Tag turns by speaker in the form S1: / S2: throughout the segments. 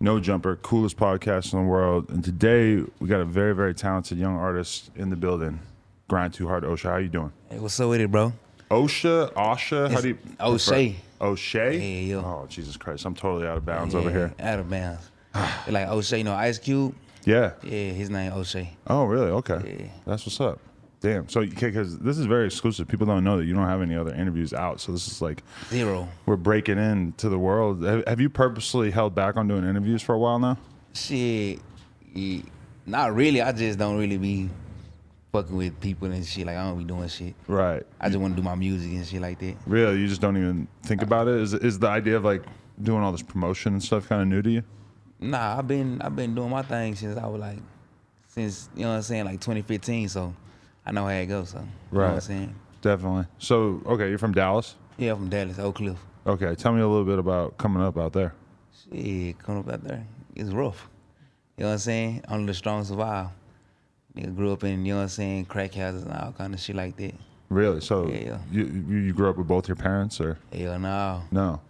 S1: No Jumper, coolest podcast in the world. And today we got a very, very talented young artist in the building. Grind Too Hard, Osha. How you doing?
S2: Hey, what's up with it, bro?
S1: Osha? How do you?
S2: O'Shea.
S1: O'Shea?
S2: Yeah, yo.
S1: Oh, Jesus Christ. I'm totally out of bounds over here.
S2: Out of bounds. Like O'Shea, you know, Ice Cube?
S1: Yeah.
S2: Yeah, his name O'Shea.
S1: Oh, really? Okay.
S2: Yeah.
S1: That's what's up. Damn. So, because this is very exclusive. People don't know that you don't have any other interviews out. So this is like
S2: Zero.
S1: we're breaking into the world. Have you purposely held back on doing interviews for a while now?
S2: Shit, not really. I just don't really be fucking with people and shit. Like, I don't be doing shit.
S1: Right.
S2: I just want to do my music and shit like that.
S1: Really? You just don't even think about it? Is the idea of like doing all this promotion and stuff kind of new to you?
S2: Nah, I've been doing my thing since I was like, you know what I'm saying, like 2015. So I know how it goes. So you know what I'm saying.
S1: Definitely. So okay, you're from Dallas?
S2: Yeah, I'm from Dallas, Oak Cliff.
S1: Okay, tell me a little bit about coming up out there.
S2: Shit, coming up out there, it's rough. You know what I'm saying? Only the strong survive. Nigga grew up in, you know what I'm saying, crack houses and all kind of shit like that.
S1: Really? So
S2: Yeah.
S1: you grew up with both your parents, or?
S2: Hell no.
S1: No.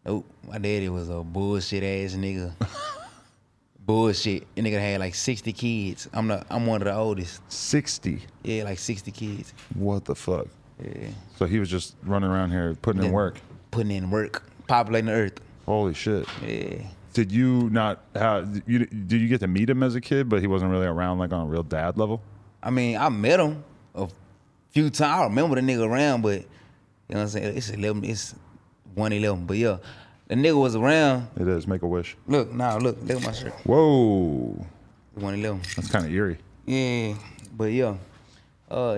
S2: Nope. My daddy was a bullshit ass nigga. Bullshit. That nigga had like 60 kids. I'm one of the oldest.
S1: 60?
S2: Yeah, like 60 kids.
S1: What the fuck?
S2: Yeah.
S1: So he was just running around here putting in work?
S2: Putting in work. Populating the earth.
S1: Holy shit.
S2: Yeah.
S1: Did you not have, did you get to meet him as a kid, but he wasn't really around like on a real dad level?
S2: I mean, I met him a few times. I remember the nigga around, but you know what I'm saying? It's 111. But yeah, the nigga was around.
S1: It is. Make a wish.
S2: Look at my shirt.
S1: Whoa.
S2: 111.
S1: That's kind of eerie.
S2: Yeah, but yeah,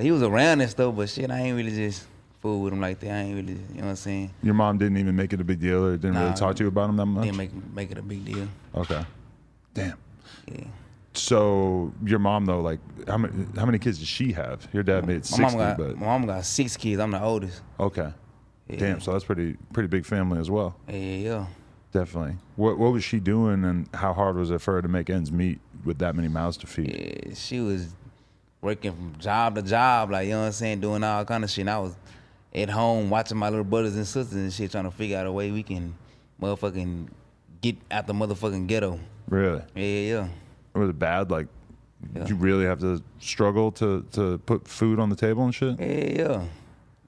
S2: he was around and stuff, but shit, I ain't really just fool with him like that. I ain't really, you know what I'm saying?
S1: Your mom didn't even make it a big deal, or didn't really talk to you about him that much?
S2: Didn't make it a big deal.
S1: Okay. Damn.
S2: Yeah.
S1: So your mom though, like how many kids does she have? Your dad made 60,
S2: My
S1: but
S2: mom got 6 kids. I'm the oldest.
S1: okay.
S2: Yeah.
S1: Damn. So that's pretty big family as well.
S2: Yeah.
S1: Definitely. What was she doing, and how hard was it for her to make ends meet with that many mouths to feed?
S2: Yeah, she was working from job to job, like, you know what I'm saying, doing all kind of shit. And I was at home watching my little brothers and sisters and shit, trying to figure out a way we can motherfucking get out the motherfucking ghetto.
S1: Really?
S2: Yeah.
S1: Was it bad? Like,
S2: Yeah.
S1: did you really have to struggle to put food on the table and shit?
S2: Yeah.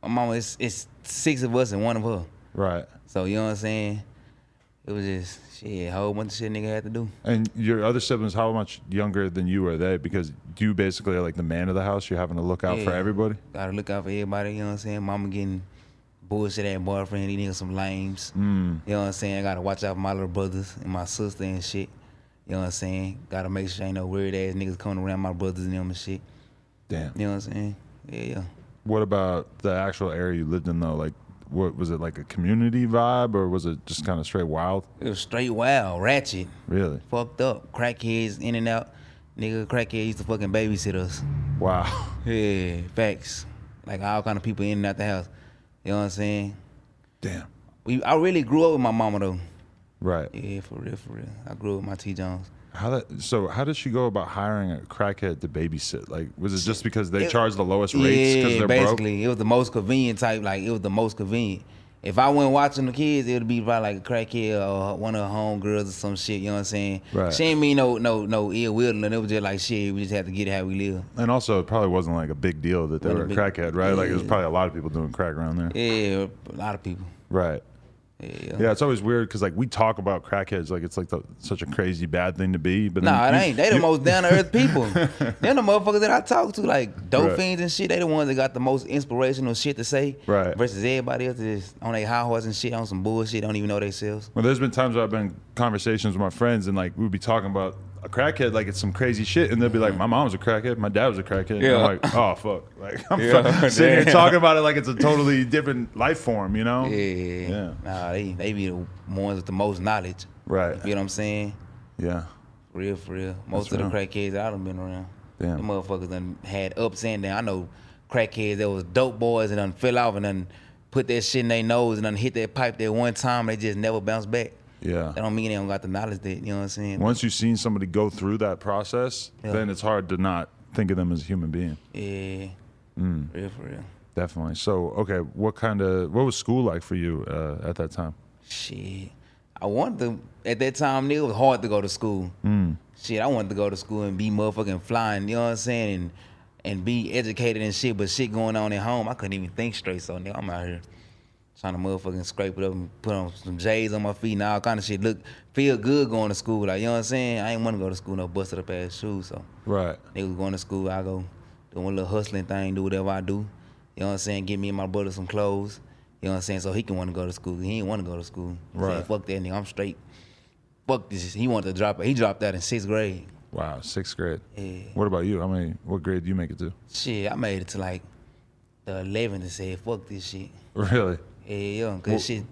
S2: My mama, it's 6 of us and 1 of her.
S1: Right.
S2: So, you know what I'm saying? It was just, shit, a whole bunch of shit nigga had to do.
S1: And your other siblings, how much younger than you are they? Because you basically are like the man of the house. You're having to look out for everybody.
S2: Gotta look out for everybody, you know what I'm saying? Mama getting bullshit ass boyfriend, these niggas some lames. You know what I'm saying? I gotta watch out for my little brothers and my sister and shit. You know what I'm saying? Gotta make sure ain't no weird ass niggas coming around my brothers and them and shit.
S1: Damn.
S2: You know what I'm saying? Yeah.
S1: What about the actual area you lived in though? Like, what was it, like a community vibe, or was it just kind of straight wild?
S2: It was straight wild, ratchet.
S1: Really?
S2: Fucked up. Crackheads in and out. Nigga, crackheads used to fucking babysit us.
S1: Wow.
S2: Yeah, facts. Like all kind of people in and out the house. You know what I'm saying?
S1: Damn.
S2: I really grew up with my mama though.
S1: Right.
S2: Yeah, for real. I grew up with my T. Jones.
S1: So how did she go about hiring a crackhead to babysit? Like, was it just because they charged the lowest rates because they're
S2: basically,
S1: broke?
S2: it was the most convenient type. Like, it was the most convenient. If I went watching the kids, it would be probably like a crackhead or one of her homegirls or some shit. You know what I'm saying?
S1: Right.
S2: She ain't mean no ill will, and it was just like shit. We just had to get it how we live.
S1: And also, it probably wasn't like a big deal that they were a crackhead, right? Like, there's probably a lot of people doing crack around there.
S2: Yeah, a lot of people.
S1: Right. Yeah, it's always weird because like we talk about crackheads like it's like such a crazy bad thing to be, but
S2: Nah, it ain't. They the most down to earth people. They're the motherfuckers that I talk to, like dope fiends and shit. They the ones that got the most inspirational shit to say.
S1: Right.
S2: Versus everybody else is on their high horse and shit, on some bullshit, don't even know themselves.
S1: Well, there's been times where I've been in conversations with my friends and like we'd be talking about a crackhead like it's some crazy shit, and they'll be like, my mom was a crackhead, my dad was a crackhead.
S2: Yeah.
S1: And I'm like, oh fuck, like I'm sitting here talking about it like it's a totally different life form, you know?
S2: Yeah. Nah, they be the ones with the most knowledge.
S1: Right.
S2: You know what I'm saying?
S1: Yeah.
S2: For real. Most of the crackheads I done been around.
S1: Damn.
S2: Them motherfuckers done had ups and downs. I know crackheads that was dope boys and done fell off and done put that shit in their nose and done hit that pipe that one time. They just never bounced back.
S1: Yeah.
S2: That don't mean they don't got the knowledge that, you know what I'm saying?
S1: Once you've seen somebody go through that process, then it's hard to not think of them as a human being.
S2: Yeah. For real.
S1: Definitely. So, okay, what was school like for you at that time?
S2: Shit. I wanted to, at that time, nigga, it was hard to go to school. Shit, I wanted to go to school and be motherfucking flying, you know what I'm saying? And be educated and shit, but shit going on at home, I couldn't even think straight. So, nigga, I'm out here trying to motherfucking scrape it up and put on some J's on my feet and all kind of shit. Feel good going to school. Like, you know what I'm saying? I ain't want to go to school, no busted up ass shoes. So,
S1: Right.
S2: niggas going to school, I go do one little hustling thing, do whatever I do. You know what I'm saying? Get me and my brother some clothes. You know what I'm saying? So he can want to go to school. He ain't want to go to school.
S1: Right.
S2: Saying, fuck that nigga, I'm straight. Fuck this. He wanted to drop it. He dropped out in 6th grade.
S1: Wow, 6th grade.
S2: Yeah.
S1: What about you? What grade do you make it to?
S2: Shit, I made it to like the 11th and said, fuck this shit.
S1: Really?
S2: Yeah, cause shit,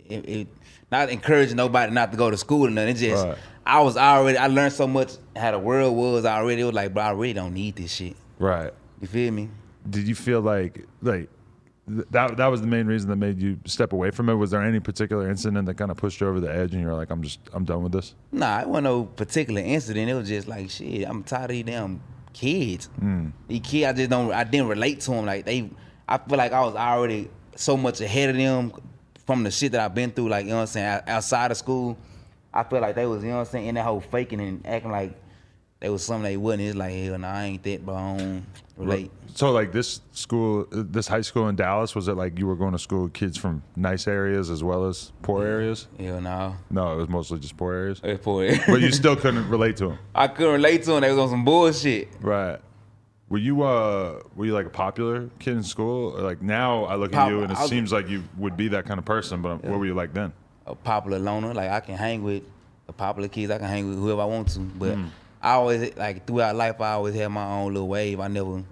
S2: it not encouraging nobody not to go to school or nothing. It just,
S1: Right.
S2: I learned so much how the world was already. It was like, bro, I really don't need this shit.
S1: Right.
S2: You feel me?
S1: Did you feel like that was the main reason that made you step away from it? Was there any particular incident that kind of pushed you over the edge and you're like, I'm done with this?
S2: Nah, it wasn't no particular incident. It was just like, shit, I'm tired of these damn kids. These kids, I didn't relate to them. Like I feel like I was already so much ahead of them from the shit that I've been through. Like, you know what I'm saying? Outside of school, I feel like they was, you know what I'm saying, in that whole faking and acting like they was something they wasn't. It's like, hell, nah, I ain't that, but I don't relate.
S1: So like this high school in Dallas, was it like you were going to school with kids from nice areas as well as poor areas?
S2: Hell no.
S1: No, it was mostly just poor areas.
S2: It's poor.
S1: But you still couldn't relate to them.
S2: I couldn't relate to them. They was on some bullshit.
S1: Right. Were you like a popular kid in school? Or like now I look at you and it seems like you would be that kind of person, but what were you like then?
S2: A popular loner. Like I can hang with the popular kids. I can hang with whoever I want to. But I always, like throughout life, I always had my own little wave. I never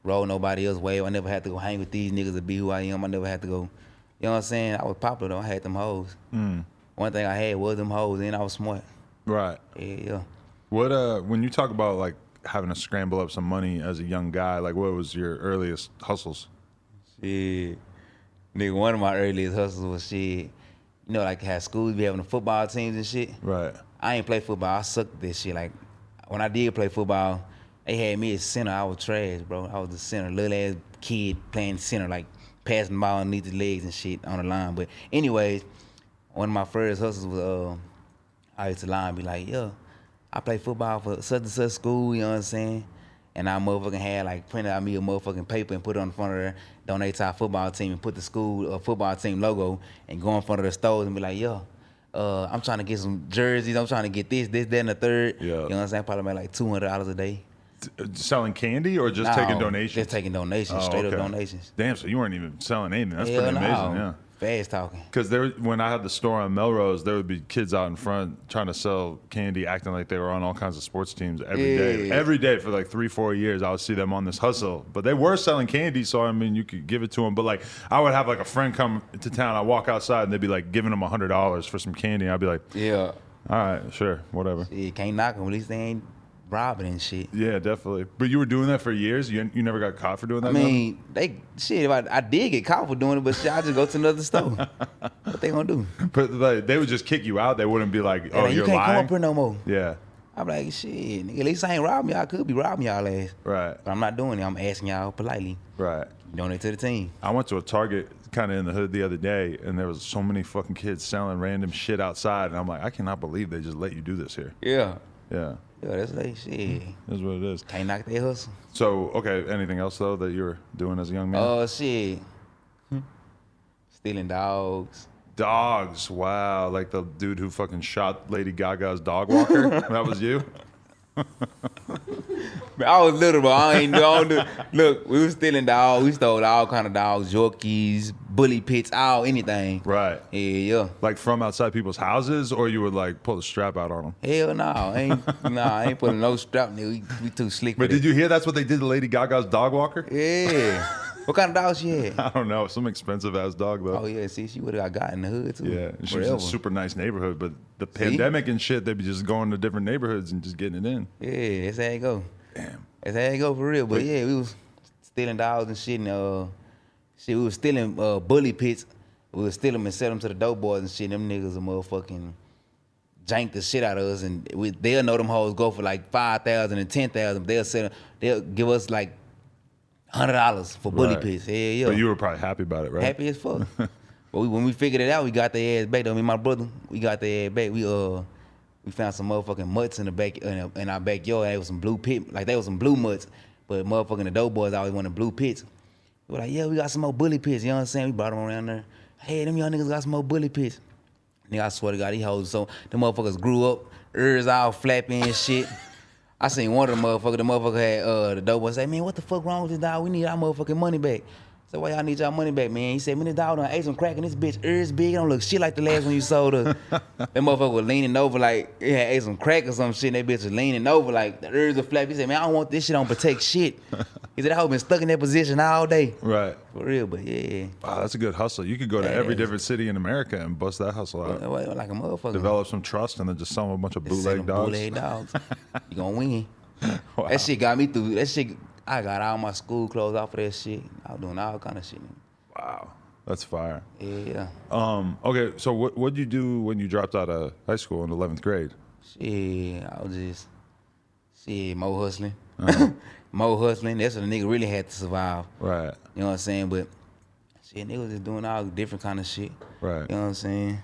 S2: rode nobody else's wave. I never had to go hang with these niggas to be who I am. I never had to go, you know what I'm saying? I was popular though. I had them hoes. One thing I had was them hoes, and I was smart.
S1: Right.
S2: Yeah.
S1: What when you talk about like having to scramble up some money as a young guy, like what was your earliest hustles?
S2: Shit. Nigga, one of my earliest hustles was shit. You know, like how schools be having the football teams and shit.
S1: Right.
S2: I ain't play football. I sucked at this shit. Like when I did play football, they had me as center. I was trash, bro. I was the center, little ass kid playing center, like passing the ball underneath the legs and shit on the line. But anyways, one of my first hustles was I used to lie and be like, yeah, I play football for such and such school, you know what I'm saying? And I motherfucking had like printed out me a motherfucking paper and put it on the front of there, donate to our football team and put the school football team logo and go in front of the stores and be like, yeah, I'm trying to get some jerseys, I'm trying to get this, that, and the third.
S1: Yeah.
S2: You know what I'm saying? Probably make like $200 a day.
S1: Selling candy or just taking donations?
S2: Just taking donations, straight up donations.
S1: Damn, so you weren't even selling anything. That's
S2: Hell
S1: pretty amazing,
S2: no.
S1: yeah.
S2: Fast talking.
S1: Because when I had the store on Melrose, there would be kids out in front trying to sell candy, acting like they were on all kinds of sports teams every day. Every day for like 3-4 years, I would see them on this hustle. But they were selling candy, so I mean, you could give it to them. But like, I would have like a friend come to town. I walk outside and they'd be like giving them $100 for some candy. I'd be like,
S2: yeah,
S1: all right, sure, whatever.
S2: You can't knock them. At least they ain't robbing and shit.
S1: Yeah, definitely. But you were doing that for years? You never got caught for doing that?
S2: I mean, if I did get caught for doing it, but shit, I just go to another store. What they gonna do?
S1: But like, they would just kick you out. They wouldn't be like, oh,
S2: like,
S1: you're
S2: you can't
S1: lying?
S2: come up here no more.
S1: Yeah.
S2: I'm like, shit, nigga, at least I ain't robbing y'all. I could be robbing y'all ass.
S1: Right.
S2: But I'm not doing it. I'm asking y'all politely.
S1: Right.
S2: Donate to the team.
S1: I went to a Target kind of in the hood the other day, and there was so many fucking kids selling random shit outside, and I'm like, I cannot believe they just let you do this here.
S2: Yeah.
S1: Yeah.
S2: Yeah, that's like shit.
S1: That's what it is.
S2: Can't knock that hustle.
S1: So, okay, anything else, though, that you were doing as a young man?
S2: Shit. Stealing dogs.
S1: Dogs, wow. Like the dude who fucking shot Lady Gaga's dog walker? That was you?
S2: Man, I was little, but I don't do. Look, we was stealing dogs. We stole all kind of dogs, Yorkies, bully pits, anything.
S1: Right.
S2: Yeah.
S1: Like from outside people's houses, or you would like pull the strap out on them?
S2: Hell no. I ain't putting no strap, nigga. We too slick.
S1: But did you hear that's what they did to Lady Gaga's dog walker?
S2: Yeah. What kind of dog she had?
S1: I don't know. Some expensive ass dog, though.
S2: Oh, yeah. See, she would have got in the hood, too.
S1: Yeah. She was in a super nice neighborhood, but the pandemic and shit, they'd be just going to different neighborhoods and just getting it in.
S2: Yeah, that's how it go.
S1: Damn.
S2: That's how it go for real. But yeah, we was stealing dogs and shit. And we was stealing bully pits. We would steal them and sell them to the dope boys and shit. Them niggas are motherfucking jank the shit out of us. And they'll know them hoes go for like 5,000 and 10,000. They'll give us like $100 for bully pits. Yeah.
S1: But you were probably happy about it, right?
S2: Happy as fuck. But But when we figured it out, we got their ass back. Though me and my brother, we got their ass back. We found some motherfucking mutts in the back in our backyard. There was some blue pit, like there was some blue mutts, but motherfucking the dope boys always wanted blue pits. We were like, yeah, we got some more bully pits. You know what I'm saying? We brought them around there. Hey, them young niggas got some more bully pits. Nigga, I swear to God, these hoes, so them motherfuckers grew up, ears all flappy and shit. I seen one of the motherfucker had the dope boy say, man, what the fuck wrong with this dog? We need our motherfucking money back. So why y'all need y'all money back, man? He said, man, this dog done ate some crack and this bitch ears big. It don't look shit like the last one you sold us. That motherfucker was leaning over like he had ate some crack or some shit. And that bitch was leaning over like the ears are flappy. He said, man, I don't want this shit on protect shit. He said, that hoe been stuck in that position all day.
S1: Right.
S2: For real, but yeah.
S1: Wow, that's a good hustle. You could go to every different city in America and bust that hustle out.
S2: Like a motherfucker.
S1: Develop some trust and then just sell a bunch of bootleg dogs.
S2: Bootleg dogs. You gonna win.
S1: Wow.
S2: That shit got me through. That shit, I got all my school clothes off of that shit. I was doing all kind of shit.
S1: Wow, that's fire.
S2: Yeah.
S1: Okay, so what did you do when you dropped out of high school in 11th grade?
S2: Shit, I was just, more hustling.
S1: Uh-huh.
S2: More hustling. That's what a nigga really had to survive.
S1: Right.
S2: You know what I'm saying? But shit, niggas just doing all different kind of shit.
S1: Right.
S2: You know what I'm saying?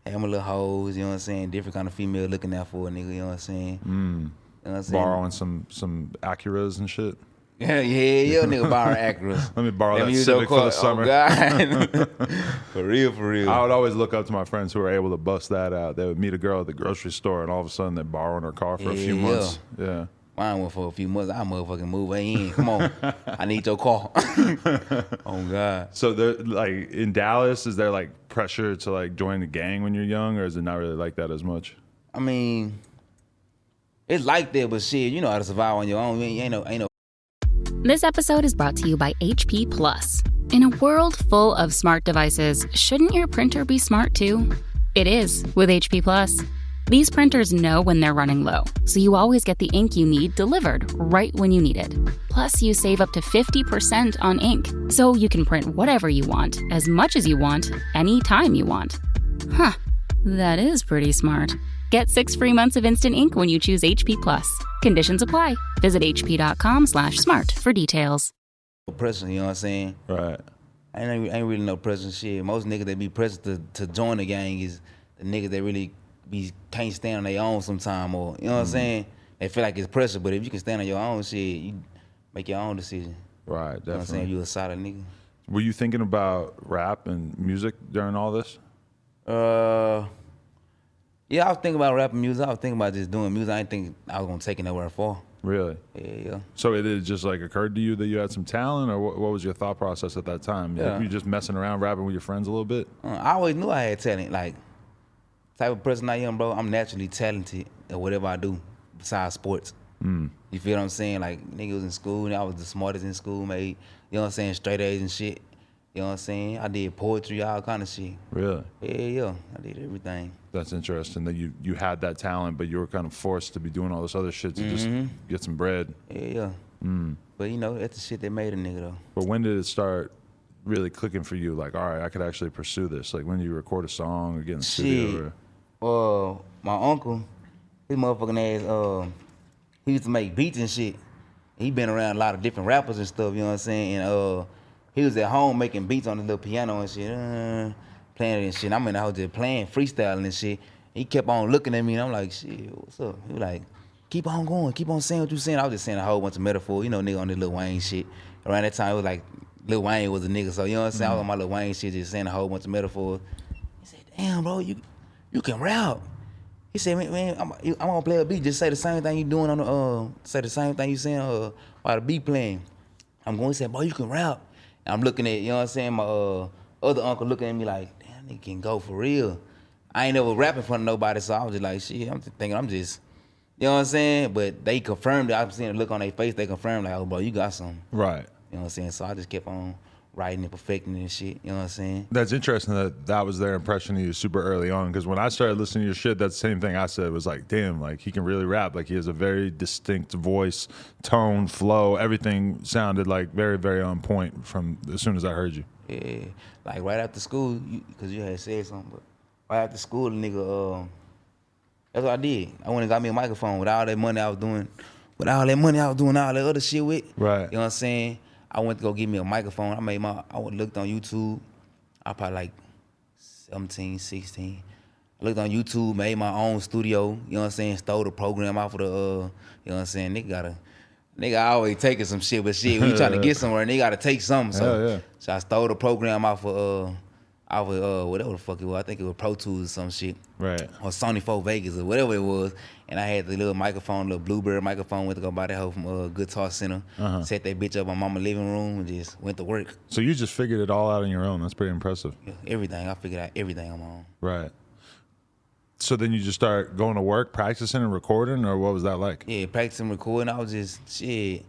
S2: Had my little hoes, you know what I'm saying? Different kind of female looking out for a nigga, you know what I'm saying? You know what I'm saying?
S1: Borrowing some Acuras and shit.
S2: Yeah, nigga borrowing Acuras.
S1: Let me borrow that Civic for the summer.
S2: Oh, God. For real.
S1: I would always look up to my friends who were able to bust that out. They would meet a girl at the grocery store, and all of a sudden they're borrowing her car for a few months. Yeah.
S2: Mine went for a few months. I motherfucking move in. Come on. I need your car. Oh, God.
S1: So there, like in Dallas, is there like pressure to like join the gang when you're young, or is it not really like that as much?
S2: I mean, it's like that, but shit, you know how to survive on your own. Ain't no.
S3: This episode is brought to you by HP Plus. In a world full of smart devices, shouldn't your printer be smart too? It is with HP Plus. These printers know when they're running low, so you always get the ink you need delivered right when you need it. Plus, you save up to 50% on ink, so you can print whatever you want, as much as you want, anytime you want. Huh, that is pretty smart. Get 6 free months of instant ink when you choose HP Plus. Conditions apply. Visit hp.com/smart for details.
S2: Pressure, you know what I'm saying?
S1: Right.
S2: Ain't really no pressure shit. Most niggas that be pressured to join the gang is the niggas that really can't stand on their own sometime, or you know what I'm saying? They feel like it's pressure, but if you can stand on your own shit, you make your own decision.
S1: Right, definitely.
S2: You know what I'm saying? You a solid nigga.
S1: Were you thinking about rap and music during all this?
S2: Yeah, I was thinking about rapping music. I was thinking about just doing music. I didn't think I was gonna take it nowhere far.
S1: Really?
S2: Yeah.
S1: So it just like occurred to you that you had some talent, or what was your thought process at that time?
S2: Yeah.
S1: You just messing around rapping with your friends a little bit?
S2: I always knew I had talent. Like, type of person I am, bro, I'm naturally talented at whatever I do besides sports. You feel what I'm saying? Like, nigga was in school, and I was the smartest in school, mate. You know what I'm saying? Straight A's and shit. You know what I'm saying? I did poetry, all kind of shit.
S1: Really?
S2: Yeah. I did everything.
S1: That's interesting that you had that talent, but you were kind of forced to be doing all this other shit to just get some bread.
S2: Yeah. But, you know, that's the shit that made a nigga, though.
S1: But when did it start really clicking for you? Like, all right, I could actually pursue this. Like, when did you record a song or get in the studio? Or...
S2: my uncle, his motherfucking ass, he used to make beats and shit. He been around a lot of different rappers and stuff, you know what I'm saying? And he was at home making beats on the little piano and shit, playing it and shit. I'm in the house just playing, freestyling and shit. He kept on looking at me, and I'm like, shit, what's up? He was like, keep on going, keep on saying what you saying. I was just saying a whole bunch of metaphors, you know, nigga on this Lil Wayne shit. Around that time, it was like, Lil Wayne was a nigga, so you know what I'm saying? I was on my Lil Wayne shit, just saying a whole bunch of metaphors. He said, damn, bro, you can rap. He said, man, I'm gonna play a beat. Just say the same thing you doing on the say the same thing you saying while the beat playing. I'm going to say, boy, you can rap. And I'm looking at, you know what I'm saying, my other uncle looking at me like, damn, nigga can go for real. I ain't never rap in front of nobody, so I was just like, shit, I'm just thinking I'm just, you know what I'm saying? But they confirmed it. I'm seeing the look on their face. They confirmed like, oh, bro, you got something.
S1: Right.
S2: You know what I'm saying? So I just kept on writing and perfecting and shit. You know what I'm saying?
S1: That's interesting that was their impression of you super early on, because when I started listening to your shit, that's the same thing I said. It was like, damn, like he can really rap. Like he has a very distinct voice, tone, flow. Everything sounded like very, very on point from as soon as I heard you.
S2: Yeah, like right after school, because you had said something, but right after school, the nigga, that's what I did. I went and got me a microphone with all that money I was doing, all that other shit with.
S1: Right.
S2: You know what I'm saying? I went to go get me a microphone. I looked on YouTube. I probably like 17, 16. I looked on YouTube, made my own studio, you know what I'm saying, stole the program off of the, you know what I'm saying, nigga always taking some shit, but shit, when you trying to get somewhere, nigga gotta take something, so I stole the program off of whatever the fuck it was, I think it was Pro Tools or some shit.
S1: Right.
S2: Or Sony 4 Vegas or whatever it was, and I had the little microphone, little Blueberry microphone, went to go buy that hoe from Guitar Center, set that bitch up in my mama's living room, and just went to work.
S1: So you just figured it all out on your own. That's pretty impressive.
S2: Yeah, everything, I figured out everything on my own.
S1: Right. So then you just start going to work, practicing and recording, or what was that like?
S2: Yeah, practicing, recording. I was just shit.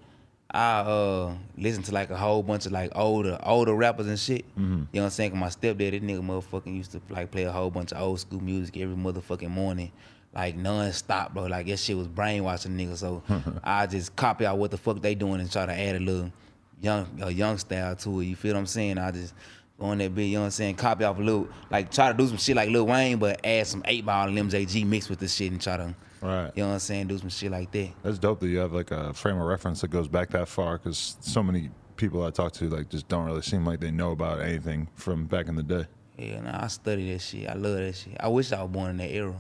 S2: I listened to like a whole bunch of like older rappers and shit. You know what I'm saying? 'Cause my stepdad, this nigga motherfucking used to like play a whole bunch of old school music every motherfucking morning, like non-stop, bro. Like that shit was brainwashing niggas. So I just copy out what the fuck they doing and try to add a little young style to it. You feel what I'm saying? I just go on that bit, you know what I'm saying? Copy off a little, like try to do some shit like Lil Wayne, but add some 8-Ball and MJG mixed with this shit and try to,
S1: Right.
S2: you know what I'm saying, do some shit like that.
S1: That's dope that you have like a frame of reference that goes back that far, because so many people I talk to like just don't really seem like they know about anything from back in the day.
S2: Yeah, nah, I study that shit. I love that shit. I wish I was born in that era.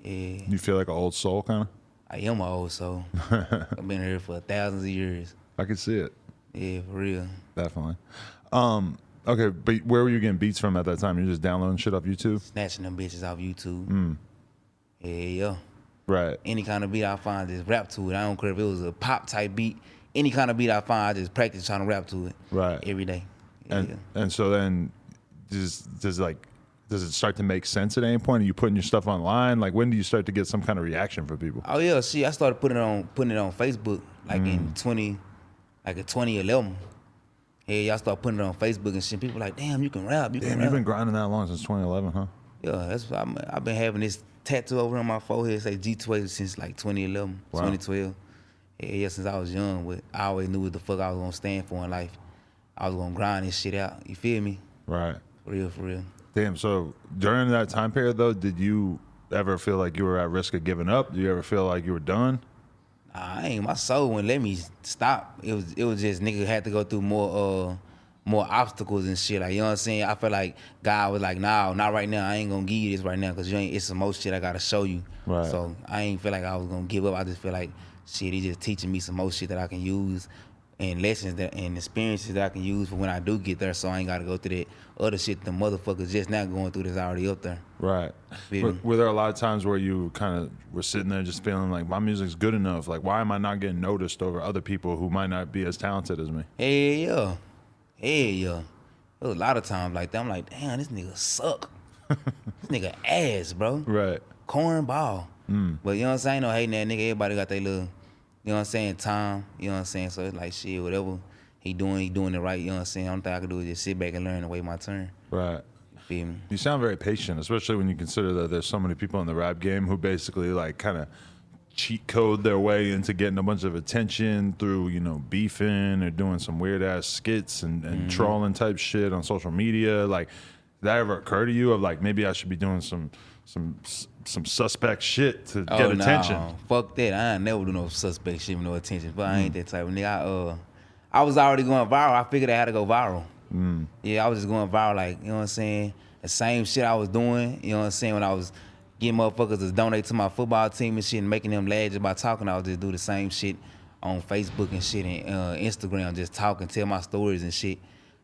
S2: Yeah.
S1: You feel like an old soul kind of?
S2: I am an old soul. I've been here for thousands of years.
S1: I can see it.
S2: Yeah, for real.
S1: Definitely. Okay, but where were you getting beats from at that time? You're just downloading shit off YouTube?
S2: Snatching them bitches off YouTube. Yeah.
S1: Right.
S2: Any kind of beat I find, just rap to it. I don't care if it was a pop type beat. Any kind of beat I find, I just practice trying to rap to it.
S1: Right.
S2: Every day.
S1: And so then does it start to make sense at any point? Are you putting your stuff online? Like when do you start to get some kind of reaction from people?
S2: Oh yeah, see, I started putting it on Facebook like in 2011. Yeah, y'all start putting it on Facebook and shit. People like, damn, you can rap.
S1: You've been grinding that long, since 2011, huh?
S2: Yeah, that's what I've been having this tattoo over on my forehead, say G12 since like 2011, 2012. Yeah, since I was young, but I always knew what the fuck I was gonna stand for in life. I was gonna grind this shit out. You feel me?
S1: Right.
S2: For real.
S1: Damn. So during that time period, though, did you ever feel like you were at risk of giving up? Did you ever feel like you were done?
S2: My soul wouldn't let me stop. It was just nigga had to go through more obstacles and shit. Like, you know what I'm saying? I felt like God was like, nah, not right now. I ain't gonna give you this right now because it's some more shit I gotta show you.
S1: Right.
S2: So I ain't feel like I was gonna give up. I just feel like shit, he just teaching me some more shit that I can use and lessons and experiences that I can use for when I do get there, so I ain't gotta go through that other shit the motherfuckers just now going through that's already up there.
S1: Right. Were there a lot of times where you kind of were sitting there just feeling like my music's good enough? Like, why am I not getting noticed over other people who might not be as talented as me?
S2: Hell yeah. There was a lot of times like that. I'm like, damn, this nigga suck. This nigga ass, bro.
S1: Right.
S2: Cornball. But you know what I'm saying? No hating that nigga. Everybody got their little, you know what I'm saying, time. You know what I'm saying? So it's like, shit, whatever he doing it right. You know what I'm saying? Only thing I can do is just sit back and learn and wait my turn.
S1: Right.
S2: You feel me?
S1: You sound very patient, especially when you consider that there's so many people in the rap game who basically like kind of cheat code their way into getting a bunch of attention through, you know, beefing or doing some weird ass skits and trolling type shit on social media. Like, did that ever occur to you of like, maybe I should be doing some suspect shit to get attention?
S2: Fuck that. I ain't never do no suspect shit with no attention. But I ain't that type of nigga. I was already going viral. I figured I had to go viral. Yeah, I was just going viral, like, you know what I'm saying? The same shit I was doing, you know what I'm saying, when I was getting motherfuckers to donate to my football team and shit and making them laugh just by talking. I would just do the same shit on Facebook and shit and Instagram, just talking, tell my stories and shit.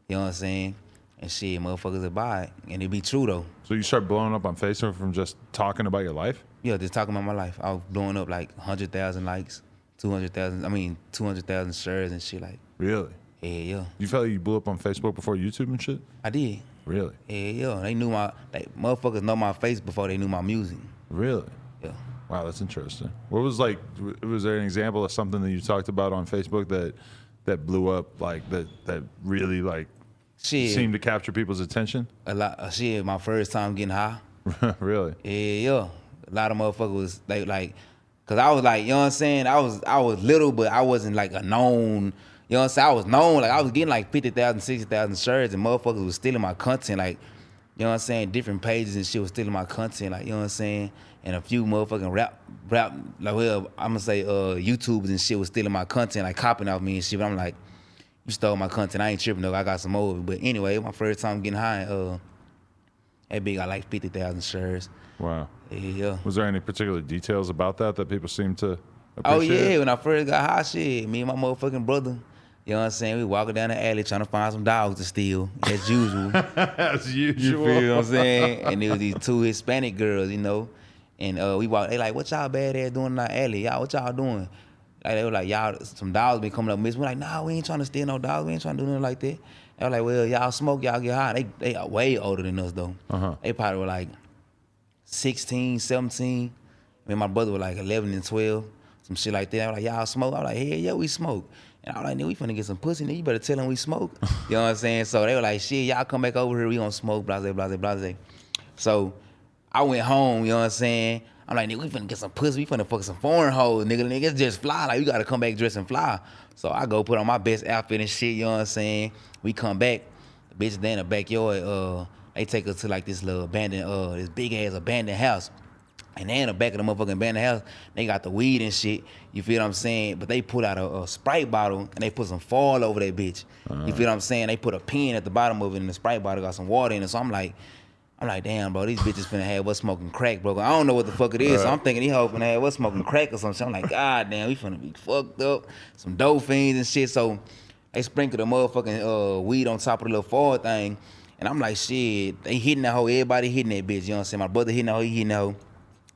S2: You know what I'm saying? And shit, motherfuckers would buy it. And it be true, though.
S1: So you start blowing up on Facebook from just talking about your life?
S2: Yeah, just talking about my life. I was blowing up like 100,000 likes, 200,000 shares and shit like.
S1: Really?
S2: Yeah.
S1: You felt like you blew up on Facebook before YouTube and shit?
S2: I did.
S1: Really?
S2: Yeah. They knew motherfuckers know my face before they knew my music.
S1: Really?
S2: Yeah.
S1: Wow, that's interesting. What was like, was there an example of something that you talked about on Facebook that blew up, like that really like seemed to capture people's attention?
S2: A lot. Shit, my first time getting high.
S1: Really?
S2: Yeah. A lot of motherfuckers was like, cause I was like, you know what I'm saying? I was little, but I wasn't like a known. You know what I'm saying? I was known, like I was getting like 50,000, 60,000 shares, and motherfuckers was stealing my content, like, you know what I'm saying? Different pages and shit was stealing my content, like, you know what I'm saying? And a few motherfucking rap, like, well, I'm gonna say YouTubers and shit was stealing my content, like copying off me and shit. But I'm like, you stole my content, I ain't tripping though, I got some more of it. But anyway, my first time getting high That bitch got like 50,000 shares.
S1: Wow.
S2: Yeah.
S1: Was there any particular details about that people seem to appreciate?
S2: Oh yeah, when I first got hot shit, me and my motherfucking brother, you know what I'm saying? We walking down the alley trying to find some dogs to steal, as usual.
S1: As usual.
S2: You feel what I'm saying? And there was these 2 Hispanic girls, you know. And we walked, they like, what y'all badass doing in our alley? Y'all, what y'all doing? Like, they were like, y'all, some dogs been coming up missing. We're like, nah, we ain't trying to steal no dogs. We ain't trying to do nothing like that. They were like, well, y'all smoke, y'all get high. They are way older than us, though. They probably were like 16, 17. Me and my brother were like 11 and 12, some shit like that. I was like, y'all smoke? I was like, hell yeah, we smoke. And I was like, nigga, we finna get some pussy, nigga. You better tell them we smoke. You know what I'm saying? So they were like, shit, y'all come back over here. We gonna smoke, blase, blase, blase. So I went home, you know what I'm saying? I'm like, nigga, we finna get some pussy. We finna fuck some foreign hoes, nigga. Niggas just fly. Like, you gotta come back dressed and fly. So I go put on my best outfit and shit, you know what I'm saying? We come back. The bitches there in the backyard, they take us to like this little abandoned, this big ass abandoned house. And they in the back of the motherfucking abandoned house, they got the weed and shit. You feel what I'm saying? But they put out a Sprite bottle and they put some foil over that bitch. You feel what I'm saying? They put a pen at the bottom of it and the Sprite bottle got some water in it. So I'm like, damn, bro, these bitches finna have us smoking crack, bro. I don't know what the fuck it is. So I'm thinking these hoes finna have us smoking crack or something. I'm like, god damn, we finna be fucked up. Some dope fiends and shit. So they sprinkle the motherfucking weed on top of the little foil thing. And I'm like, shit, they hitting that hoe. Everybody hitting that bitch. You know what I'm saying? My brother hitting that hoe, he hitting that hoe.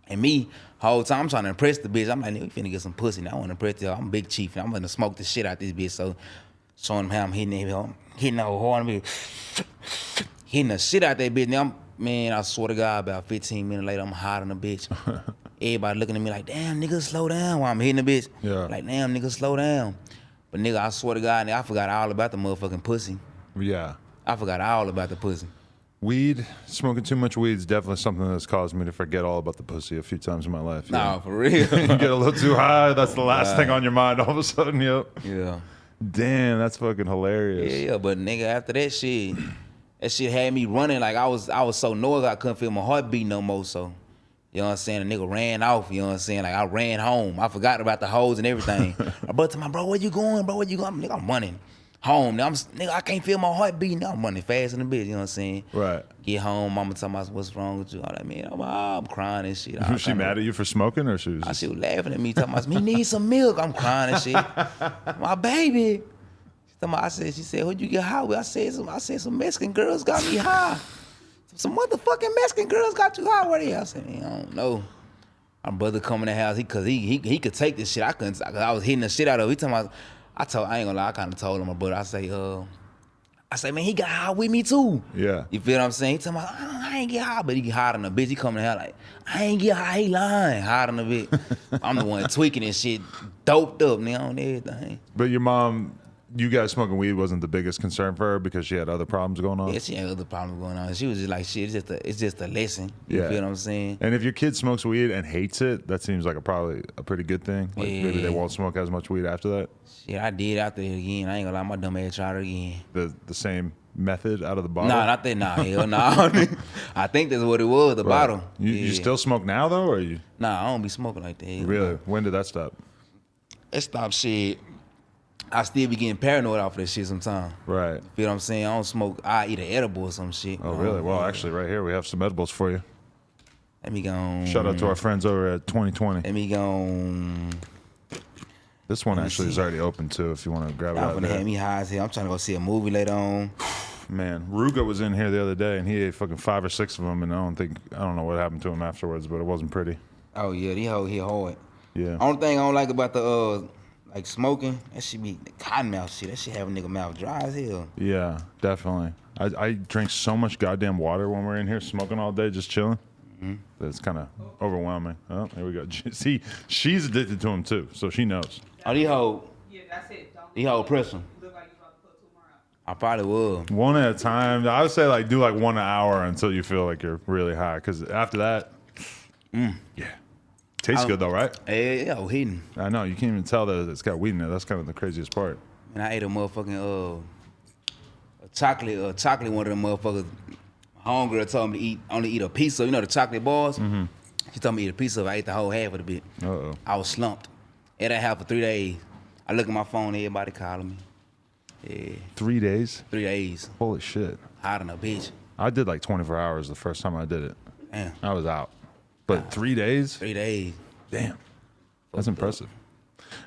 S2: And me, whole time, I'm trying to impress the bitch. I'm like, nigga, we finna get some pussy now. I want to impress her. I'm a big chief, and I'm gonna smoke the shit out this bitch. So, showing him how I'm hitting that whole hard, hitting the shit out that bitch. Now, man, I swear to God, about 15 minutes later, I'm hot on the bitch. Everybody looking at me like, damn, nigga, slow down while I'm hitting the bitch.
S1: Yeah.
S2: Like, damn, nigga, slow down. But, nigga, I swear to God, nigga, I forgot all about the motherfucking pussy.
S1: Yeah.
S2: I forgot all about the pussy.
S1: Weed, smoking too much weed is definitely something that's caused me to forget all about the pussy a few times in my life.
S2: Nah, for real.
S1: You get a little too high, that's the last thing on your mind all of a sudden, yep.
S2: Yeah.
S1: Damn, that's fucking hilarious.
S2: Yeah, but nigga, after that shit had me running like I was so noisy I couldn't feel my heartbeat no more. So, you know what I'm saying? The nigga ran off, you know what I'm saying? Like I ran home. I forgot about the hoes and everything. I brought to my bro, where you going, bro? Where you going? Nigga, I'm running home. Now nigga, I can't feel my heartbeat. Now I'm running fast in the bitch, you know what I'm saying? Right. Get home, mama talking about what's wrong with you. All that, man, I'm crying and shit.
S1: Was she mad at you for smoking or she was
S2: she was laughing at me, talking about, me need some milk. I'm crying and shit. My baby. She said, who'd you get high with? I said some Mexican girls got me high. Some motherfucking Mexican girls got you high. Where they? I said, man, I don't know. My brother come in the house, cause he could take this shit. I couldn't, cause I was hitting the shit out of him. He talking about, I ain't gonna lie, I kinda told him, my brother, I say, man, he got high with me too. Yeah. You feel what I'm saying? He talking about, I ain't get high, but he get high on the bitch. He coming in the house like, I ain't get high, he lying, high on the bitch. I'm the one tweaking and shit, doped up, nigga, on everything.
S1: But your mom, you guys smoking weed wasn't the biggest concern for her because she had other problems going on?
S2: Yeah, she had other problems going on. She was just like, shit, it's just a lesson. You feel what I'm saying?
S1: And if your kid smokes weed and hates it, that seems like probably a pretty good thing. Like maybe they won't smoke as much weed after that.
S2: Shit, I did after it again. I ain't gonna lie, my dumb ass tried it again.
S1: The same method out of the bottle?
S2: Nah, not that. Nah, hell nah. I think that's what it was, the bottle.
S1: You still smoke now though, or you?
S2: Nah, I don't be smoking like that.
S1: Really? When did that stop?
S2: It stopped shit. I still be getting paranoid off of that shit sometimes. Right. You feel what I'm saying? I don't smoke. I eat an edible or some shit.
S1: Oh, really? Well, actually, right here we have some edibles for you.
S2: Let me go.
S1: Shout out to our friends over at 2020.
S2: Let me go.
S1: This one actually is already open too. If you want to grab it out
S2: there. Have me high as hell. I'm trying to go see a movie later on.
S1: Man, Ruga was in here the other day and he ate fucking 5 or 6 of them, and I don't know what happened to him afterwards, but it wasn't pretty.
S2: Oh yeah, these hoes hit hard. Yeah. Only thing I don't like about the like smoking, that shit be the cotton mouth shit. That shit have a nigga mouth dry as hell.
S1: Yeah, definitely. I drink so much goddamn water when we're in here smoking all day, just chilling. It's kind of overwhelming. Oh, here we go. See, she's addicted to him too, so she knows.
S2: Oh, these hoes. Yeah, that's it. These hoes press them. Look like you about to put 2 more out. I probably will.
S1: One at a time. I would say like do like 1 an hour until you feel like you're really high, because after that, yeah. Tastes good though, right?
S2: Yeah, hitting.
S1: I know, you can't even tell that it's got weed in it. That's kind of the craziest part.
S2: And I ate a motherfucking a chocolate one of them motherfuckers. Homegirl told me to only eat a piece of, you know, the chocolate bars? She told me to eat a piece of it. I ate the whole half of the bit. I was slumped. Ate that half for 3 days. I look at my phone, everybody calling me. Yeah.
S1: 3 days?
S2: 3 days.
S1: Holy shit.
S2: Hot on a bitch.
S1: I did like 24 hours the first time I did it.
S2: Damn.
S1: I was out. But 3 days?
S2: 3 days.
S1: Damn. That's impressive.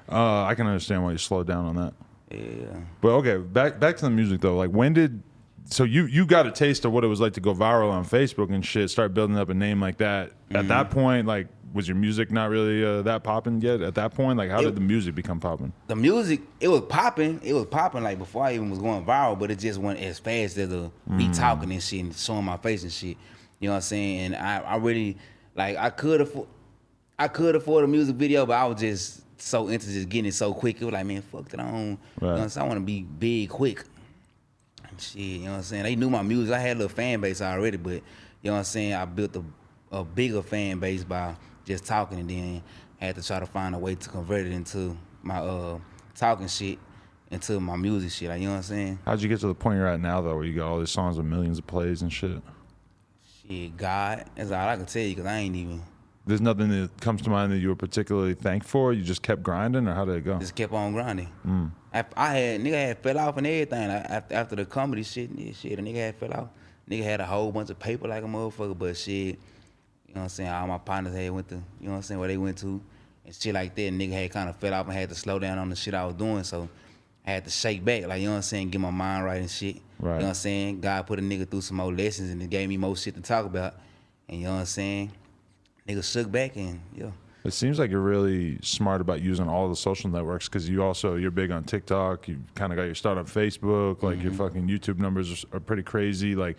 S1: I can understand why you slowed down on that.
S2: Yeah.
S1: But okay, back to the music though. Like when did so you got a taste of what it was like to go viral on Facebook and shit, start building up a name like that. At that point, like was your music not really that popping yet at that point? Like how did the music become popping?
S2: The music, it was popping. It was popping like before I even was going viral, but it just went as fast as me talking and shit and showing my face and shit. You know what I'm saying? And I really like I could afford a music video, but I was just so into just getting it so quick. It was like, man, fuck that. I don't, you know what I'm saying? I want to be big quick. And shit, you know what I'm saying? They knew my music. I had a little fan base already, but you know what I'm saying? I built a bigger fan base by just talking, and then had to try to find a way to convert it into my talking shit into my music shit. Like, you know what I'm saying?
S1: How'd you get to the point you're at now though, where you got all these songs with millions of plays and shit?
S2: Shit, God, that's all I can tell you, because I ain't even.
S1: There's nothing that comes to mind that you were particularly thankful for? You just kept grinding, or how did it go?
S2: Just kept on grinding. Nigga had fell off and everything. Like, after the comedy shit, a nigga had fell off. Nigga had a whole bunch of paper like a motherfucker, but shit, you know what I'm saying? All my partners had went to, you know what I'm saying, where they went to, and shit like that. Nigga had kind of fell off and had to slow down on the shit I was doing, so I had to shake back, like, you know what I'm saying, get my mind right and shit.
S1: Right.
S2: You know what I'm saying? God put a nigga through some more lessons and it gave me more shit to talk about. And you know what I'm saying? Nigga shook back and, yeah.
S1: It seems like you're really smart about using all the social networks, because you're big on TikTok. You kind of got your start on Facebook. Like your fucking YouTube numbers are pretty crazy. Like,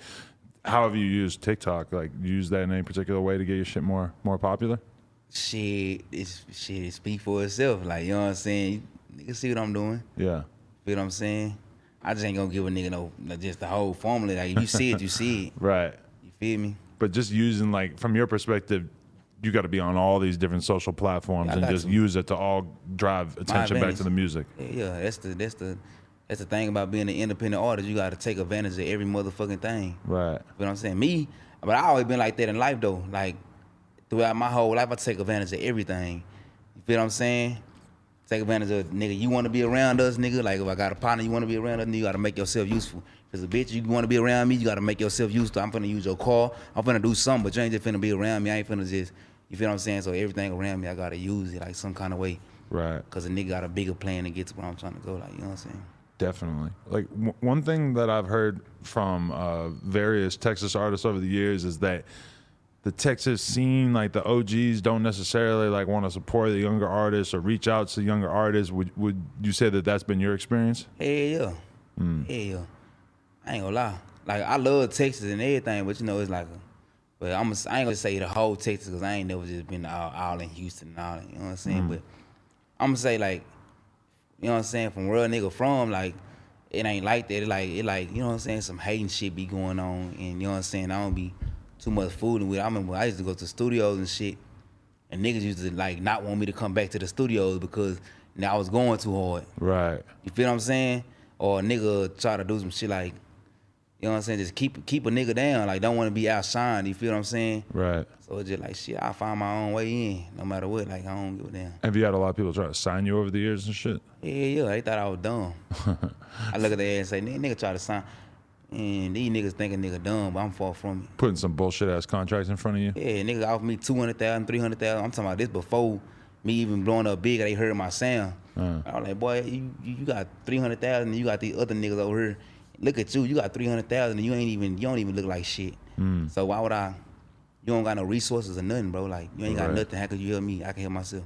S1: how have you used TikTok? Like, use that in any particular way to get your shit more popular?
S2: Shit, it speak for itself. Like, you know what I'm saying? Nigga see what I'm doing.
S1: Yeah.
S2: Feel what I'm saying? I just ain't gonna give a nigga no just the whole formula. Like, if you see it, you see it.
S1: Right.
S2: You feel me?
S1: But just using, like, from your perspective, you got to be on all these different social platforms and just use it to all drive attention back to the music.
S2: Yeah, that's the thing about being an independent artist. You got to take advantage of every motherfucking thing.
S1: Right.
S2: You know what I'm saying? But I always been like that in life though. Like, throughout my whole life, I take advantage of everything. You feel what I'm saying? Take advantage of, nigga, you want to be around us, nigga. Like, if I got a partner, you want to be around us, nigga, you got to make yourself useful. Because a bitch, you want to be around me, you got to make yourself useful. I'm finna use your car. I'm finna do something, but you ain't just finna be around me. I ain't finna just, you feel what I'm saying? So everything around me, I got to use it like some kind of way.
S1: Right.
S2: Because a nigga got a bigger plan to get to where I'm trying to go. Like, you know what I'm saying?
S1: Definitely. Like, one thing that I've heard from various Texas artists over the years is that the Texas scene, like the OGs, don't necessarily like want to support the younger artists or reach out to younger artists. Would you say that that's been your experience?
S2: Hell yeah. Hell yeah. I ain't gonna lie. Like, I love Texas and everything, but you know, it's like, but I ain't gonna say the whole Texas, because I ain't never just been all in Houston and all that, you know what I'm saying? But I'm gonna say, like, you know what I'm saying, from where a nigga from, like, it ain't like that. It like, you know what I'm saying, some hating shit be going on, and you know what I'm saying, I don't be too much fooling with it. I remember I used to go to studios and shit, and niggas used to like not want me to come back to the studios because now I was going too hard.
S1: Right.
S2: You feel what I'm saying? Or a nigga try to do some shit like, you know what I'm saying, just keep a nigga down, like don't want to be outshined. You feel what I'm saying?
S1: Right.
S2: So it's just like, shit, I find my own way in, no matter what. Like, I don't give a damn.
S1: Have you had a lot of people try to sign you over the years and shit?
S2: Yeah, they thought I was dumb. I look at their ass and say, nigga try to sign. And these niggas think a nigga dumb, but I'm far from it.
S1: Putting some bullshit ass contracts in front of you?
S2: Yeah, niggas offered me $200,000, $300,000. I'm talking about this before me even blowing up big. They heard my sound. I was like, boy, you got $300,000 and you got these other niggas over here. Look at you got $300,000 and you don't even look like shit. So why would I? You don't got no resources or nothing, bro. Like, you ain't got nothing. How could you help me? I can help myself.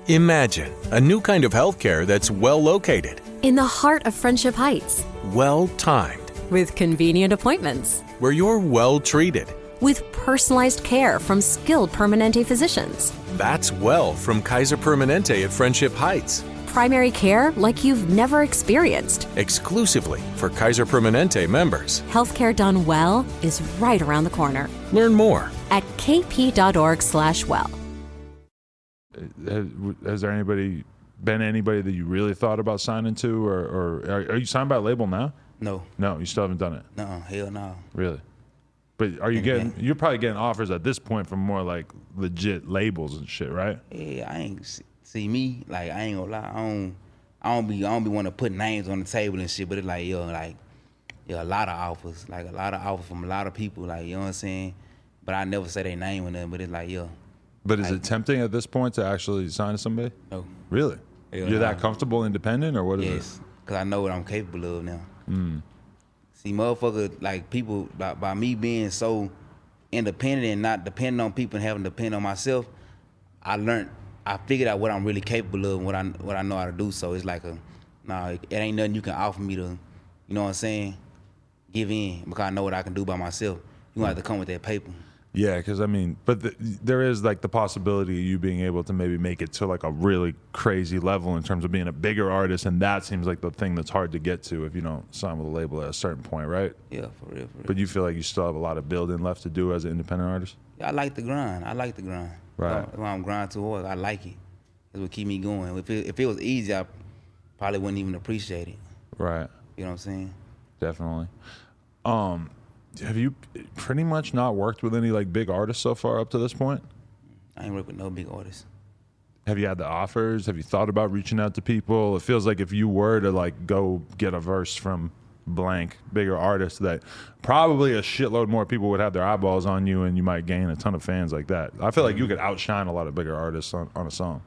S4: Imagine a new kind of healthcare that's well located,
S5: in the heart of Friendship Heights,
S4: well timed,
S5: with convenient appointments,
S4: where you're well treated.
S5: with personalized care from skilled Permanente physicians.
S4: That's well from Kaiser Permanente at Friendship Heights.
S5: Primary care like you've never experienced.
S4: Exclusively for Kaiser Permanente members.
S5: Healthcare done well is right around the corner
S4: Learn more.
S5: at kp.org/well.
S1: Has there been anybody that you really thought about signing to, or are you signed by a label now?
S2: No.
S1: No, you still haven't done it.
S2: No, hell no.
S1: Really? But are you you're probably getting offers at this point from more like legit labels and shit, right?
S2: Yeah, I ain't see me, like, I ain't gonna lie, I don't be want to put names on the table and shit, but it's like, yo, like, Yeah, a lot of offers. Like a lot of offers from a lot of people. Like, you know what I'm saying? But I never say their name or nothing. But it's like, yeah.
S1: But is it tempting at this point to actually sign to somebody?
S2: No.
S1: Really?
S2: Hell
S1: You're
S2: nah.
S1: that comfortable, independent, or what is it?
S2: Yes. Because I know what I'm capable of now. See, motherfucker, like people, by me being so independent and not depending on people and having to depend on myself, I figured out what I'm really capable of and what I know how to do. So it's like it ain't nothing you can offer me to, you know what I'm saying, give in, because I know what I can do by myself. You gonna have to come with that paper.
S1: Yeah, because I mean, but there is like the possibility of you being able to maybe make it to like a really crazy level in terms of being a bigger artist, and that seems like the thing that's hard to get to if you don't sign with a label at a certain point, right?
S2: Yeah, for real.
S1: But you feel like you still have a lot of building left to do as an independent artist?
S2: Yeah, I like the grind.
S1: Right.
S2: If I'm grinding too hard, I like it. It's what keep me going. If it was easy, I probably wouldn't even appreciate it.
S1: Right.
S2: You know what I'm saying?
S1: Definitely. Have you pretty much not worked with any like big artists so far up to this point?
S2: I ain't worked with no big artists.
S1: Have you had the offers? Have you thought about reaching out to people? It feels like if you were to like go get a verse from blank bigger artist, that probably a shitload more people would have their eyeballs on you, and you might gain a ton of fans like that. I feel like you could outshine a lot of bigger artists on a song.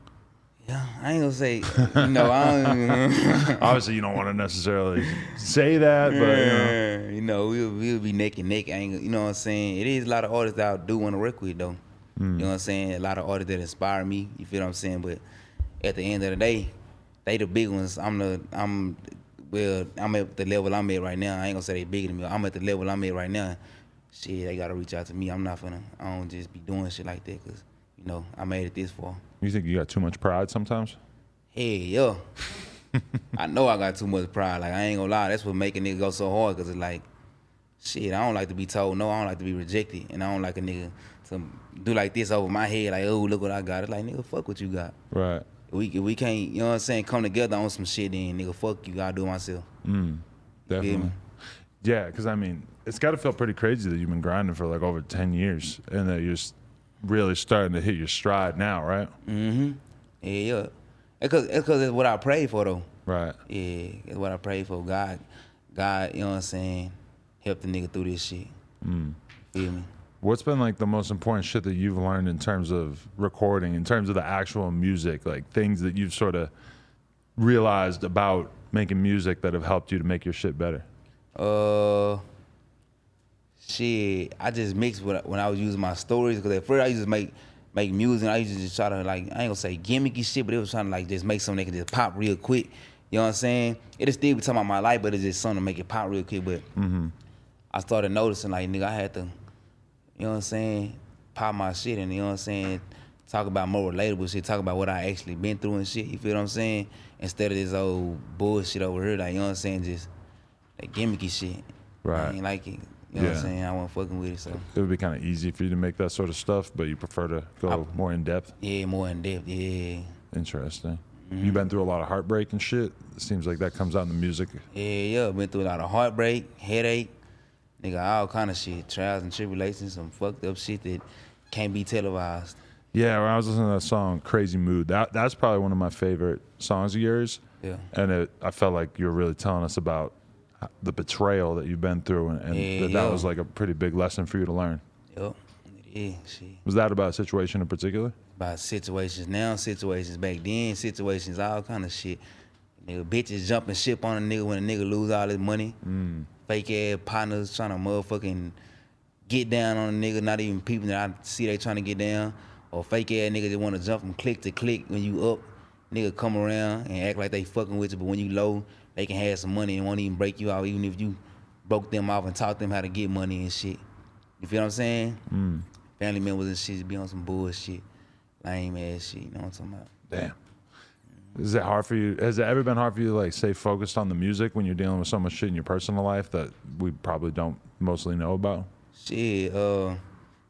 S2: Yeah, I ain't gonna say, no, I don't.
S1: Obviously, you don't want to necessarily say that, but
S2: you know, we'll be neck and neck. You know what I'm saying? It is a lot of artists that I do want to work with, though. You know what I'm saying? A lot of artists that inspire me. You feel what I'm saying? But at the end of the day, they the big ones. I'm at the level I'm at right now. I ain't gonna say they bigger than me. I'm at the level I'm at right now. Shit, they gotta reach out to me. I don't just be doing shit like that, because, you know, I made it this far.
S1: You think you got too much pride sometimes?
S2: Hey, yeah. I know I got too much pride. Like, I ain't gonna lie. That's what make a nigga go so hard, because it's like, shit, I don't like to be told no. I don't like to be rejected. And I don't like a nigga to do like this over my head, like, oh, look what I got. It's like, nigga, fuck what you got.
S1: Right.
S2: We can't, you know what I'm saying, come together on some shit, then, nigga, fuck you, gotta do it myself.
S1: Definitely. Yeah, because I mean, it's got to feel pretty crazy that you've been grinding for like over 10 years and that you're really starting to hit your stride now, right?
S2: Yeah. Because it's what I prayed for, though.
S1: Right.
S2: Yeah, it's what I prayed for. God, you know what I'm saying, help the nigga through this shit. Feel me?
S1: What's been like the most important shit that you've learned in terms of recording, in terms of the actual music, like things that you've sort of realized about making music that have helped you to make your shit better?
S2: Shit, I just mixed when I was using my stories, because at first I used to make music. I used to just try to, like, I ain't gonna say gimmicky shit, but it was trying to like just make something that could just pop real quick. You know what I'm saying? It'll still be talking about my life, but it's just something to make it pop real quick. But I started noticing, like, nigga, I had to, you know what I'm saying, pop my shit, and, you know what I'm saying, talk about more relatable shit, talk about what I actually been through and shit. You feel what I'm saying? Instead of this old bullshit over here, like, you know what I'm saying, just that gimmicky shit.
S1: Right.
S2: I ain't like it. You know what I'm saying? I wasn't fucking with it, so.
S1: It would be kind of easy for you to make that sort of stuff, but you prefer to go more in depth?
S2: Yeah, more in depth, yeah.
S1: Interesting. You've been through a lot of heartbreak and shit? It seems like that comes out in the music.
S2: Yeah. Been through a lot of heartbreak, headache, nigga, all kind of shit. Trials and tribulations, some fucked up shit that can't be televised.
S1: Yeah, when I was listening to that song, Crazy Mood, that's probably one of my favorite songs of yours.
S2: Yeah.
S1: And I felt like you were really telling us about the betrayal that you've been through, and that was like a pretty big lesson for you to learn.
S2: Yep, it is, shit.
S1: Was that about a situation in particular?
S2: About situations now, situations back then, situations, all kind of shit. Nigga, bitches jumping ship on a nigga when a nigga lose all his money. Fake ass partners trying to motherfucking get down on a nigga, not even people that I see they trying to get down. Or fake ass niggas that want to jump from click to click when you up. Nigga come around and act like they fucking with you, but when you low, they can have some money and won't even break you out, even if you broke them off and taught them how to get money and shit. You feel what I'm saying? Family members and shit be on some bullshit, lame ass shit. You know what I'm talking about?
S1: Damn. Is it hard for you? Has it ever been hard for you to like stay focused on the music when you're dealing with so much shit in your personal life that we probably don't mostly know about?
S2: Shit,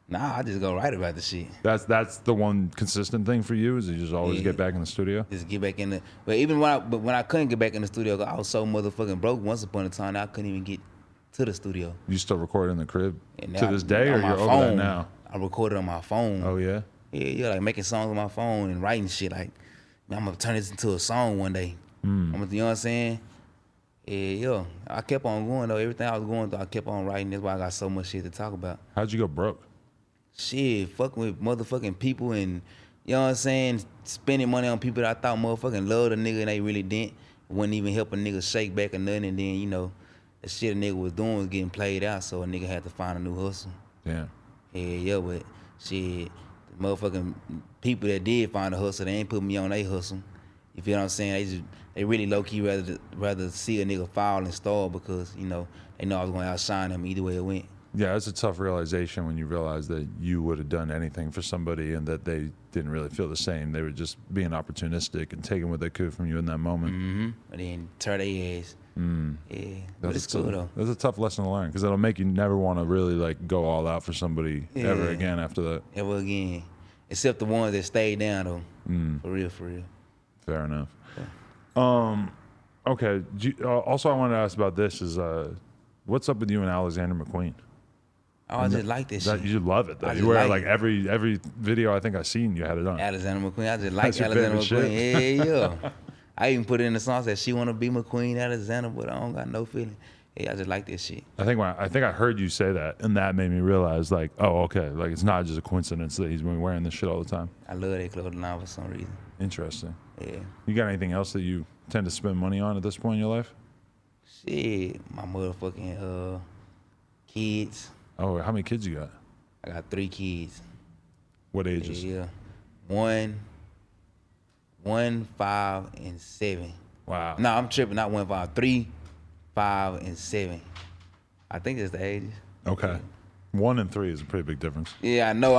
S2: nah, I just go write about the shit.
S1: That's the one consistent thing for you, is you just always get back in the studio?
S2: Just get back in the. But even when I couldn't get back in the studio, I was so motherfucking broke once upon a time that I couldn't even get to the studio.
S1: You still record in the crib
S2: And
S1: to this day, or
S2: on
S1: you're
S2: my
S1: over
S2: phone,
S1: that now?
S2: I recorded on my phone.
S1: Oh yeah.
S2: Yeah, like making songs on my phone and writing shit. Like, man, I'm gonna turn this into a song one day. You know what I'm saying? Yeah. I kept on going though. Everything I was going through, I kept on writing. That's why I got so much shit to talk about.
S1: How'd you go broke?
S2: Shit, fucking with motherfucking people and, you know what I'm saying, spending money on people that I thought motherfucking loved a nigga and they really didn't. Wouldn't even help a nigga shake back or nothing. And then, you know, the shit a nigga was doing was getting played out, so a nigga had to find a new hustle.
S1: Yeah.
S2: Yeah, but shit, the motherfucking people that did find a hustle, they ain't put me on they hustle. You feel what I'm saying? They really low key rather see a nigga fall and stall because, you know, they know I was gonna outshine them either way it went.
S1: Yeah, it's a tough realization when you realize that you would have done anything for somebody and that they didn't really feel the same. They were just being opportunistic and taking what they could from you in that moment.
S2: Mm-hmm. And then tear their ass. Yeah, but it's cool though.
S1: That's a tough lesson to learn because it'll make you never want to really like go all out for somebody ever again after that.
S2: Ever again, except the ones that stayed down though. For real.
S1: Fair enough. Yeah. Okay. Also, I wanted to ask about this is what's up with you and Alexander McQueen?
S2: Oh, I just like this shit.
S1: You love it though.
S2: I
S1: You wear
S2: just
S1: it
S2: like
S1: like every video I think I seen you had it on.
S2: Alexander McQueen. I just like
S1: That's your
S2: Alexander
S1: favorite
S2: McQueen. Yeah. I even put it in the song said she wanna be McQueen Alexander, but I don't got no feeling. Yeah, I just like this shit.
S1: I think I heard you say that, and that made me realize like, oh, okay, like it's not just a coincidence that he's been wearing this shit all the time.
S2: I love that clothing line for some reason.
S1: Interesting.
S2: Yeah.
S1: You got anything else that you tend to spend money on at this point in your life?
S2: Shit, my motherfucking kids.
S1: Oh, how many kids you got?
S2: I got 3 kids.
S1: What ages?
S2: Yeah. 1, 5, and 7.
S1: Wow.
S2: No, I'm tripping. Not 1, 5, 3, 5, and 7. I think that's the ages.
S1: Okay. 1 and 3 is a pretty big difference.
S2: Yeah, I know.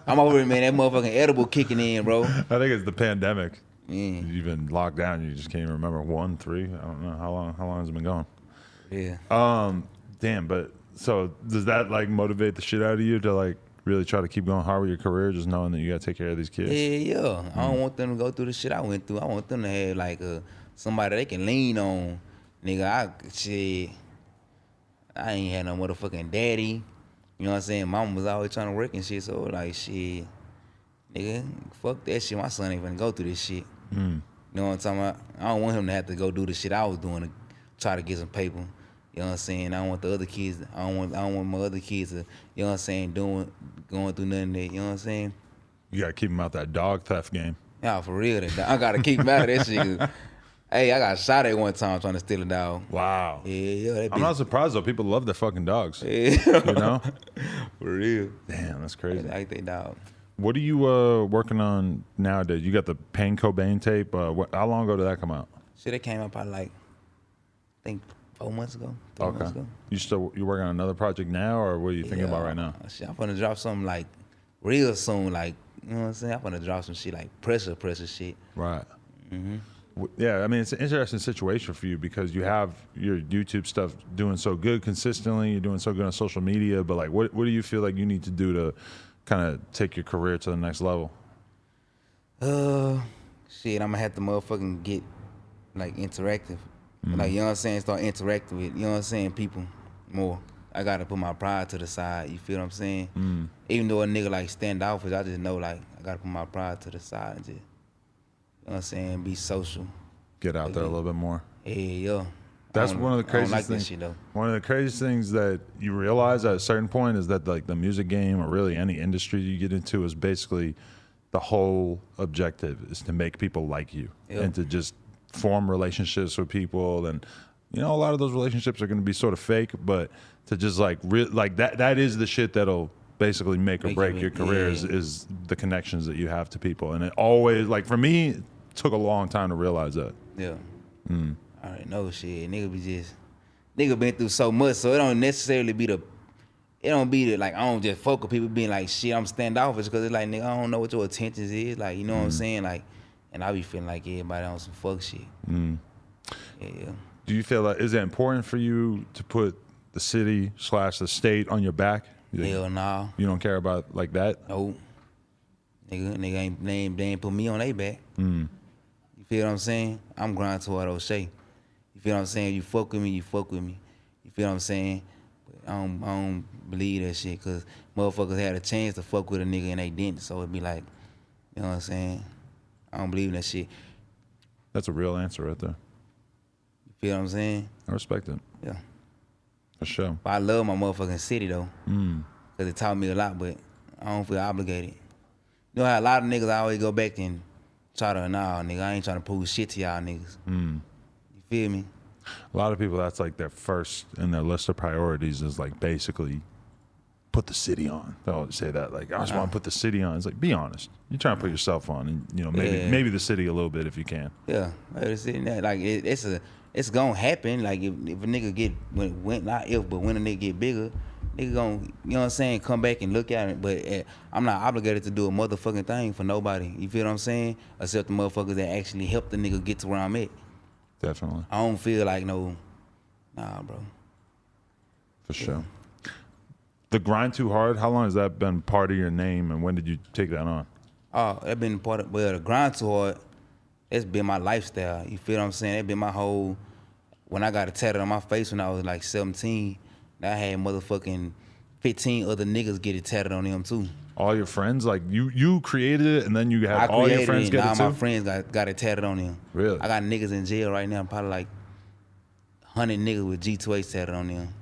S2: I'm over it, man. That motherfucking edible kicking in, bro.
S1: I think it's the pandemic.
S2: Yeah.
S1: You've been locked down. You just can't even remember 1, 3. I don't know how long has it been going.
S2: Yeah.
S1: Damn. But so does that like motivate the shit out of you to like really try to keep going hard with your career, just knowing that you gotta take care of these kids?
S2: Yeah. I don't want them to go through the shit I went through. I want them to have like somebody they can lean on. Nigga, I ain't had no motherfucking daddy. You know what I'm saying? Mama was always trying to work and shit, so like shit. Nigga, fuck that shit. My son ain't gonna go through this shit. You know what I'm talking about? I don't want him to have to go do the shit I was doing to try to get some paper. You know what I'm saying? I don't want the other kids. I don't want my other kids to, you know what I'm saying, going through nothing of that. You know what I'm saying?
S1: You gotta keep them out that dog theft game.
S2: Yeah, for real. I gotta keep him out of that shit. Hey, I got shot at one time trying to steal a dog.
S1: Wow.
S2: Yeah.
S1: I'm not surprised though. People love their fucking dogs.
S2: Yeah.
S1: You know?
S2: For real.
S1: Damn, that's crazy.
S2: I like they dog.
S1: What are you working on nowadays? You got the Pain Cobain tape. How long ago did that come out?
S2: Shit, that came out probably like, I think 4 months ago. 3 months ago.
S1: You working on another project now, or what are you thinking about right now?
S2: Shit, I'm gonna drop something like real soon, like, you know what I'm saying? I'm gonna drop some shit like pressure shit.
S1: Right. Yeah, I mean, it's an interesting situation for you because you have your YouTube stuff doing so good consistently. You're doing so good on social media, but like, what do you feel like you need to do to kind of take your career to the next level?
S2: Shit, I'm gonna have to motherfucking get like interactive. Like, you know what I'm saying? Start interacting with, you know what I'm saying, people more. I gotta put my pride to the side, you feel what I'm saying? Even though a nigga like standoffish, I just know like I gotta put my pride to the side and just, you know what I'm saying, be social.
S1: Get out there a little bit more.
S2: Yeah.
S1: That's one of the craziest
S2: like
S1: things.
S2: This shit, though.
S1: One of the craziest things that you realize at a certain point is that like the music game or really any industry you get into is basically the whole objective is to make people like you and to just form relationships with people. And you know, a lot of those relationships are going to be sort of fake, but to just like that is the shit that'll basically make or break your career is the connections that you have to people. And it always, like for me, it took a long time to realize that.
S2: Yeah. I already know shit. Nigga been through so much, so it don't necessarily be like I don't just fuck with people being like shit, I'm standoffish, because it's like, nigga, I don't know what your intentions is, like, you know what I'm saying, like, and I be feeling like everybody on some fuck shit. Yeah.
S1: Do you feel like, is it important for you to put the city / the state on your back?
S2: Hell nah.
S1: You don't care about like that?
S2: Nope. Nigga they ain't put me on their back. You feel what I'm saying? I'm grinding toward O'Shea. You feel what I'm saying? You fuck with me, you fuck with me. You feel what I'm saying? But I don't believe that shit, because motherfuckers had a chance to fuck with a nigga and they didn't. So it'd be like, you know what I'm saying? I don't believe in that shit.
S1: That's a real answer right there.
S2: You Feel what I'm saying?
S1: I respect it.
S2: Yeah.
S1: For sure.
S2: But I love my motherfucking city though. Cause it taught me a lot, but I don't feel obligated. You know how a lot of niggas always go back and try to, nah, nigga, I ain't trying to prove shit to y'all niggas. You feel me?
S1: A lot of people, that's like their first in their list of priorities is like basically put the city on. They always say that, like, I just want to put the city on. It's like, be honest. You're trying to put yourself on, and you know, maybe the city a little bit if you can.
S2: Yeah, like it's gonna happen. Like if a nigga get when not if but when a nigga get bigger, nigga gonna, you know what I'm saying, come back and look at it. But I'm not obligated to do a motherfucking thing for nobody. You feel what I'm saying? Except the motherfuckers that actually help the nigga get to where I'm at.
S1: Definitely.
S2: I don't feel like nah, bro.
S1: For sure. The Grind Too Hard, how long has that been part of your name, and when did you take that on?
S2: Oh, that been part of, well, the Grind Too Hard, it's been my lifestyle. You feel what I'm saying? That been my whole, when I got it tatted on my face when I was like 17, I had motherfucking 15 other niggas get it tatted on them too.
S1: All your friends? Like you created it, and then you had all your friends get it too?
S2: All my friends got it tatted on them.
S1: Really?
S2: I got niggas in jail right now, probably like 100 niggas with G2H tatted on them.